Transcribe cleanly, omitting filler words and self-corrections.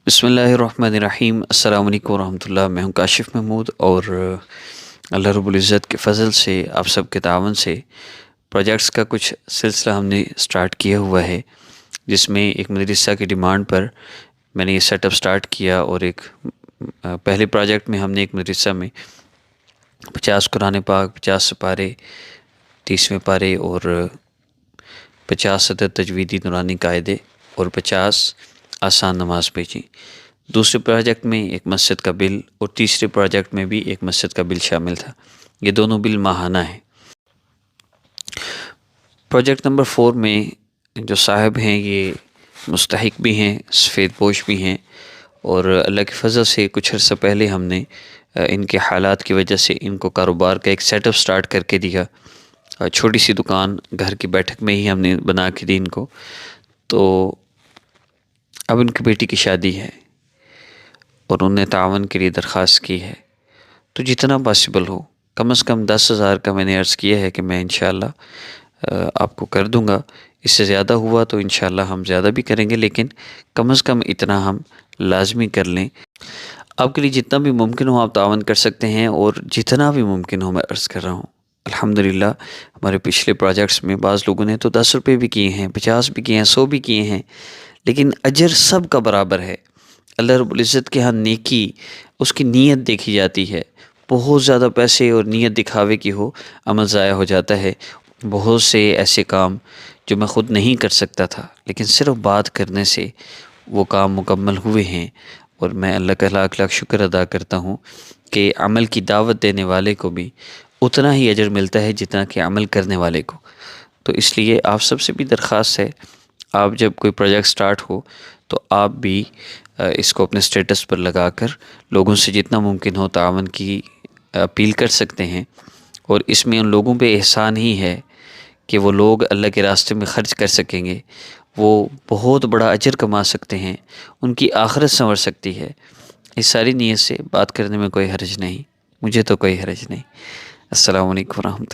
بسم اللہ الرحمن الرحیم۔ السلام علیکم ورحمۃ اللہ۔ میں ہوں کاشف محمود، اور اللہ رب العزت کے فضل سے آپ سب کے تعاون سے پروجیکٹس کا کچھ سلسلہ ہم نے سٹارٹ کیا ہوا ہے، جس میں ایک مدرسہ کی ڈیمانڈ پر میں نے یہ سیٹ اپ سٹارٹ کیا، اور ایک پہلے پروجیکٹ میں ہم نے ایک مدرسہ میں 50 قرآن پاک، 50 سپارے، 30ویں پارے اور 50 عدد تجویدی نورانی قاعدے اور 50 آسان نماز بھیجی۔ دوسرے پروجیکٹ میں ایک مسجد کا بل، اور تیسرے پروجیکٹ میں بھی ایک مسجد کا بل شامل تھا۔ یہ دونوں بل ماہانہ ہیں۔ پروجیکٹ نمبر 4 میں جو صاحب ہیں یہ مستحق بھی ہیں، سفید پوش بھی ہیں، اور اللہ کے فضل سے کچھ عرصہ پہلے ہم نے ان کے حالات کی وجہ سے ان کو کاروبار کا ایک سیٹ اپ سٹارٹ کر کے دیا۔ چھوٹی سی دکان گھر کی بیٹھک میں ہی ہم نے بنا کے دی ان کو۔ تو اب ان کی بیٹی کی شادی ہے اور انہوں نے تعاون کے لیے درخواست کی ہے، تو جتنا پاسبل ہو، کم از کم 10,000 کا میں نے عرض کیا ہے کہ میں انشاءاللہ آپ کو کر دوں گا۔ اس سے زیادہ ہوا تو انشاءاللہ ہم زیادہ بھی کریں گے، لیکن کم از کم اتنا ہم لازمی کر لیں۔ آپ کے لیے جتنا بھی ممکن ہو آپ تعاون کر سکتے ہیں، اور جتنا بھی ممکن ہو میں عرض کر رہا ہوں۔ الحمدللہ ہمارے پچھلے پروجیکٹس میں بعض لوگوں نے تو 10 روپے بھی کیے ہیں، 50 بھی کیے ہیں، 100 بھی کیے ہیں، لیکن اجر سب کا برابر ہے۔ اللہ رب العزت کے ہاں نیکی، اس کی نیت دیکھی جاتی ہے۔ بہت زیادہ پیسے اور نیت دکھاوے کی ہو، عمل ضائع ہو جاتا ہے۔ بہت سے ایسے کام جو میں خود نہیں کر سکتا تھا، لیکن صرف بات کرنے سے وہ کام مکمل ہوئے ہیں، اور میں اللہ کا لاکھ لاکھ شکر ادا کرتا ہوں کہ عمل کی دعوت دینے والے کو بھی اتنا ہی اجر ملتا ہے جتنا کہ عمل کرنے والے کو۔ تو اس لیے آپ سب سے بھی درخواست ہے، آپ جب کوئی پروجیکٹ سٹارٹ ہو تو آپ بھی اس کو اپنے سٹیٹس پر لگا کر لوگوں سے جتنا ممکن ہو تعاون کی اپیل کر سکتے ہیں، اور اس میں ان لوگوں پہ احسان ہی ہے کہ وہ لوگ اللہ کے راستے میں خرچ کر سکیں گے، وہ بہت بڑا اجر کما سکتے ہیں، ان کی آخرت سنور سکتی ہے۔ اس ساری نیت سے بات کرنے میں کوئی حرج نہیں، مجھے تو کوئی حرج نہیں۔ السلام علیکم ورحمۃ اللہ۔